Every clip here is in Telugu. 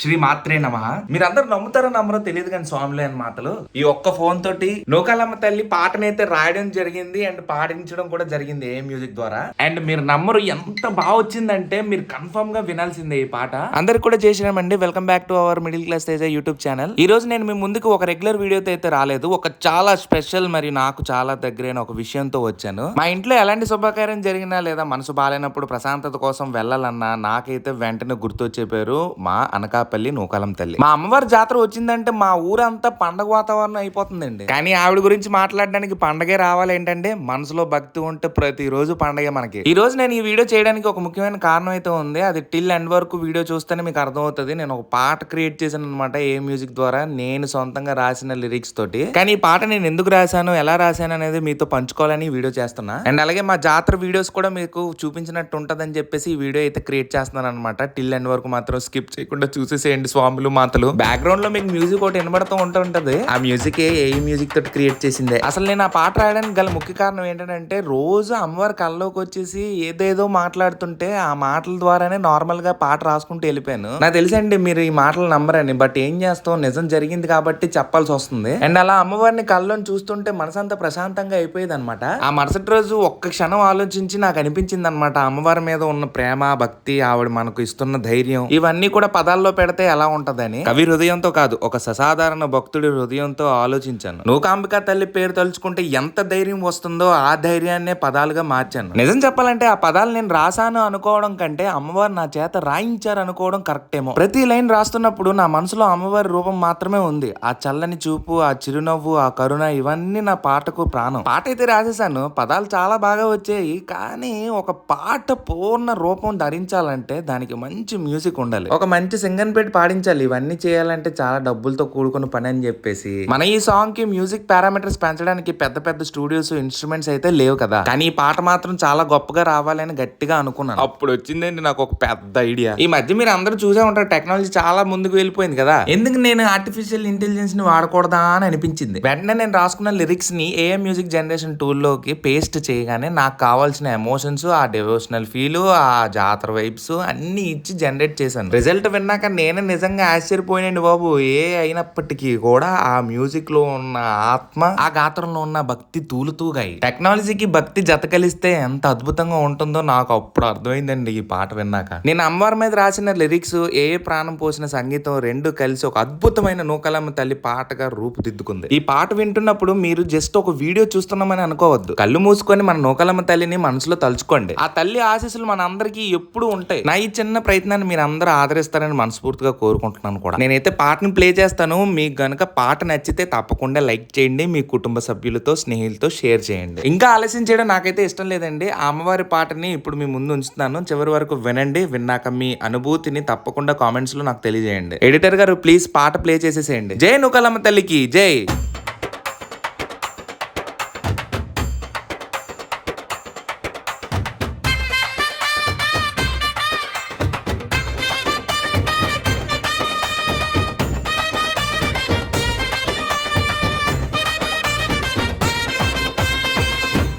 శ్రీ మాత్రే నమః. మీరందరూ నమ్ముతారో నమ్మరో తెలియదు కానీ స్వామిలే అని మాటలు. ఈ ఒక్క ఫోన్ తోటి నూకాలమ్మ తల్లి పాటనైతే రాయడం జరిగింది అండ్ పాడించడం కూడా జరిగింది ఏ మ్యూజిక్ ద్వారా. అండ్ మీరు నమ్మరు, ఎంత బాగా వచ్చిందంటే మీరు కన్ఫర్మ్ గా వినాల్సిందే ఈ పాట. అందరికి కూడా చేసినామండి. Welcome back to our middle class Teja YouTube channel. ఈ రోజు నేను మీ ముందుకు ఒక రెగ్యులర్ వీడియోతో అయితే రాలేదు, ఒక చాలా స్పెషల్ మరియు నాకు చాలా దగ్గరైన ఒక విషయంతో వచ్చాను. మా ఇంట్లో ఎలాంటి శుభకార్యం జరిగినా లేదా మనసు బాగాలేనప్పుడు ప్రశాంతత కోసం వెళ్ళాలన్నా నాకైతే వెంటనే గుర్తొచ్చే పేరు మా అనకాపల్లి నూకాలం తల్లి. మా అమ్మవారి జాతర వచ్చిందంటే మా ఊరంతా పండగ వాతావరణం అయిపోతుందండి. కానీ ఆవిడ గురించి మాట్లాడడానికి పండగే రావాలి ఏంటంటే మనసులో భక్తి ఉంటే ప్రతిరోజు పండగే మనకి. ఈ రోజు నేను ఈ వీడియో చేయడానికి ఒక ముఖ్యమైన కారణం అయితే ఉంది. అది టిల్ ఎండ్ వరకు వీడియో చూస్తేనే మీకు అర్థమవుతుంది. నేను ఒక పాట క్రియేట్ చేశాను అనమాట ఏ మ్యూజిక్ ద్వారా, నేను సొంతంగా రాసిన లిరిక్స్ తోటి. కానీ ఈ పాట నేను ఎందుకు రాశాను, ఎలా రాశాను అనేది మీతో పంచుకోవాలని వీడియో చేస్తున్నా. అండ్ అలాగే మా జాతర వీడియోస్ కూడా మీకు చూపించినట్టు ఉంటదని చెప్పేసి ఈ వీడియో అయితే క్రియేట్ చేస్తున్నాను అనమాట. టిల్ ఎండ్ వరకు మాత్రం స్కిప్ చేయకుండా చూసేసేయండి స్వాములు మాతలు. బ్యాక్గ్రౌండ్ లో మీకు మ్యూజిక్ ఒకటి వినబడుతూ ఉంటది. ఆ మ్యూజిక్ ఏ మ్యూజిక్ తోటి క్రియేట్ చేసిందే. అసలు నేను ఆ పాట రాయడానికి గల ముఖ్య కారణం ఏంటంటే రోజు అమ్మవారి కల్లోకి వచ్చేసి ఏదేదో మాట్లాడుతుంటే ఆ మాటల ద్వారానే నార్మల్ గా పాట రాసుకుంటూ వెళ్ళిపోయాను. నాకు తెలుసండి మీరు ఈ మాటలు నమ్మరని, బట్ ఏం చేస్తాం, నిజం జరిగింది కాబట్టి చెప్పాల్సి వస్తుంది. అండ్ అలా అమ్మవారిని కళ్ళని చూస్తుంటే మనసంతా ప్రశాంతంగా అయిపోయేది అనమాట. ఆ మరుసటి రోజు ఒక్క క్షణం ఆలోచించి నాకు అనిపించింది అనమాట, అమ్మవారి మీద ఉన్న ప్రేమ, భక్తి, ఆవిడ మనకు ఇస్తున్న ధైర్యం, ఇవన్నీ కూడా పదాల్లో పెడితే ఎలా ఉంటదని కవి హృదయంతో కాదు, ఒక ససాధారణ భక్తుడి హృదయంతో ఆలోచించాను. నూకాంబిక తల్లి పేరు తలుచుకుంటే ఎంత ధైర్యం వస్తుందో ఆ ధైర్యాన్నే పదాలుగా మార్చాను. నిజం చెప్పాలంటే ఆ పదాలు నేను రాసాను అనుకోవడం కంటే అమ్మవారు నా చేత రాయించారు అనుకోవడం కరెక్ట్ ఏమో. ప్రతి లైన్ రాస్తున్నప్పుడు నా మనసులో అమ్మవారి రూపం మాత్రమే ఉంది. ఆ చల్లని చూపు, ఆ చిరునవ్వు, ఆ కరుణ, ఇవన్నీ నా పాటకు ప్రాణం. పాట అయితే రాసేసాను, పదాలు చాలా బాగా వచ్చాయి. కానీ ఒక పాట పూర్ణ రూపం ధరించాలంటే దానికి మంచి మ్యూజిక్ ఉండాలి, ఒక మంచి సింగర్ పెట్టి పాడించాలి. ఇవన్నీ చేయాలంటే చాలా డబ్బులతో కూడుకున్న పని అని చెప్పేసి మన ఈ సాంగ్ కి మ్యూజిక్ పారామీటర్స్ పెంచడానికి పెద్ద పెద్ద స్టూడియోస్, ఇన్స్ట్రుమెంట్స్ అయితే లేవు కదా. కానీ ఈ పాట మాత్రం చాలా గొప్పగా రావాలని గట్టిగా అనుకున్నాను. అప్పుడు వచ్చిందండి నాకు ఒక పెద్ద ఐడియా. ఈ మధ్య మీరు అందరూ చూసే ఉంటారు, టెక్నాలజీ చాలా ముందుకు వెళ్ళిపోయింది కదా, ఎందుకు నేను ఆర్టిఫిషియల్ ఇంటెలిజెన్స్ ని వాడకూడదా అని అనిపించింది. వెంటనే నేను రాసుకున్న లిరిక్స్ ని ఏఐ మ్యూజిక్ జనరేషన్ టూల్ లోకి పేస్ట్ చేయగానే నాకు కావాల్సిన ఎమోషన్స్, ఆ డివోషనల్ ఫీల్, ఆ జాతర వైబ్స్ అన్ని ఇచ్చి జనరేట్ చేశాను. రిజల్ట్ విన్నాక నేను నిజంగా ఆశ్చర్యపోయినండి బాబు. ఏ అయినప్పటికీ కూడా ఆ మ్యూజిక్ లో ఉన్న ఆత్మ, ఆ గాత్రంలో ఉన్న భక్తి తూలుతూగాయి. టెక్నాలజీకి భక్తి జత కలిస్తే ఎంత అద్భుతంగా ఉంటుందో నాకు అప్పుడు అర్థమైందండి ఈ పాట విన్నాక. నేను అమ్మవారి మీద రాసిన లిరిక్స్, ఏ ప్రాణం పోసిన సంగీతం రెండు కలిసి ఒక అద్భుతమైన నూకాలమ్మ తల్లి పాటగా రూపుదిద్దుకుంది. ఈ పాట వింటున్నప్పుడు మీరు జస్ట్ ఒక వీడియో చూస్తున్నామని అనుకోవద్దు. కళ్ళు మూసుకొని మన నూకాలమ్మ తల్లిని మనసులో తలుచుకోండి. ఆ తల్లి ఆశీస్సులు మన అందరికీ ఎప్పుడు ఉంటాయి. నా ఈ చిన్న ప్రయత్నాన్ని మీరు అందరూ ఆదరిస్తారని మనస్ఫూర్తిగా కోరుకుంటున్నాను కూడా. నేనైతే పాటను ప్లే చేస్తాను. మీకు గనుక పాట నచ్చితే తప్పకుండా లైక్ చేయండి, మీ కుటుంబ సభ్యులతో, స్నేహితులతో షేర్ చేయండి. ఇంకా ఆలస్యం చేయడం నాకైతే ఇష్టం లేదండి. ఆ అమ్మవారి పాటని ఇప్పుడు మీ ముందు ఉంచుతాను, చివరి వరకు వినండి. విన్నాక మీ అనుభూతిని తప్పకుండా కామెంట్స్ లో నాకు తెలియజేయండి. ఎడిటర్ గారు ప్లీజ్ పాట ప్లే చేసేసేయండి. జై నూకాలమ్మ తల్లికి జై.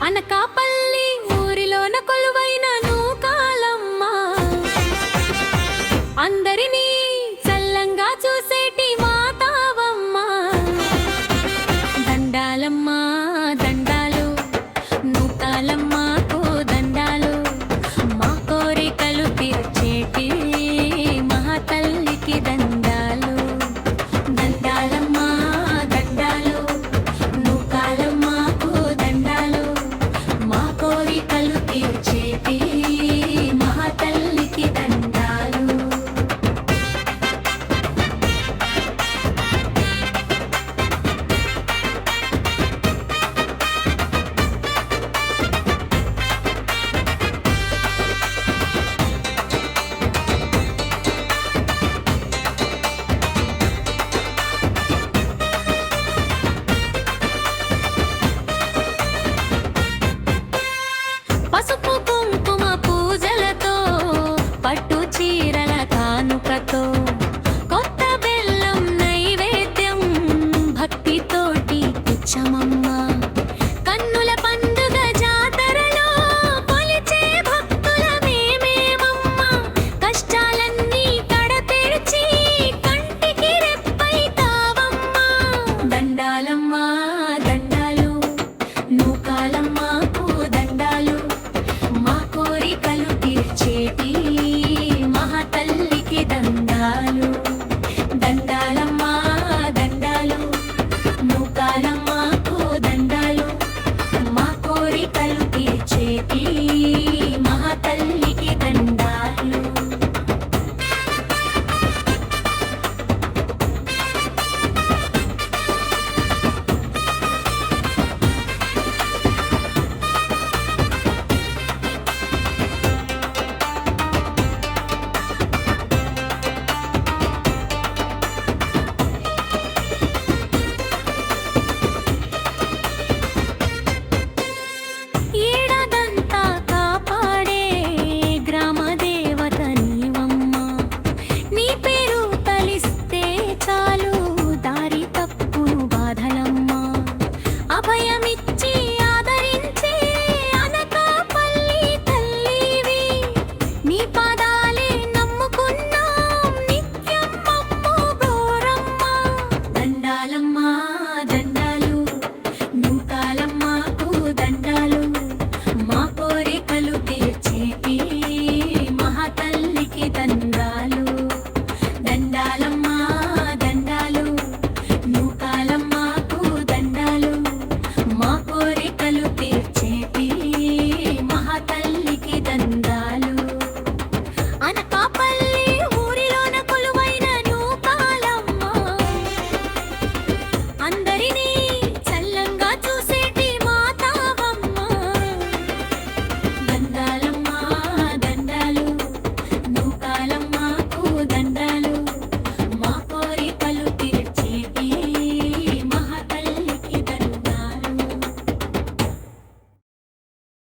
అనకాపల్లి ఊరిలోన కొలువైన నూకాలమ్మ, అందరినీ చల్లంగా చూసేటి మాతావమ్మ. దండాలు దండాలమ్మా దండాలు నూకాలమ్మకు దండాలు మా కోరికలు తీర్చేటి మహాతల్లికి దండాలు. ఏడాదంతా కాపాడే గ్రామ దేవత నీవమ్మ. నీ పేరు తలిస్తే చాలు దారి తప్పును బాధలమ్మ. అభయమిచ్చి ఆదరించే అనకాపల్లి తల్లివి. నీ పాదాలే నమ్ముకున్నాం నిత్యం మమ్ము గోరమ్మ. దండాలమ్మ దండాలు నూకాలమ్మకు దండాలు మా కోరికలు తీర్చేటి మహాతల్లికి దండాలు దండాలమ్మ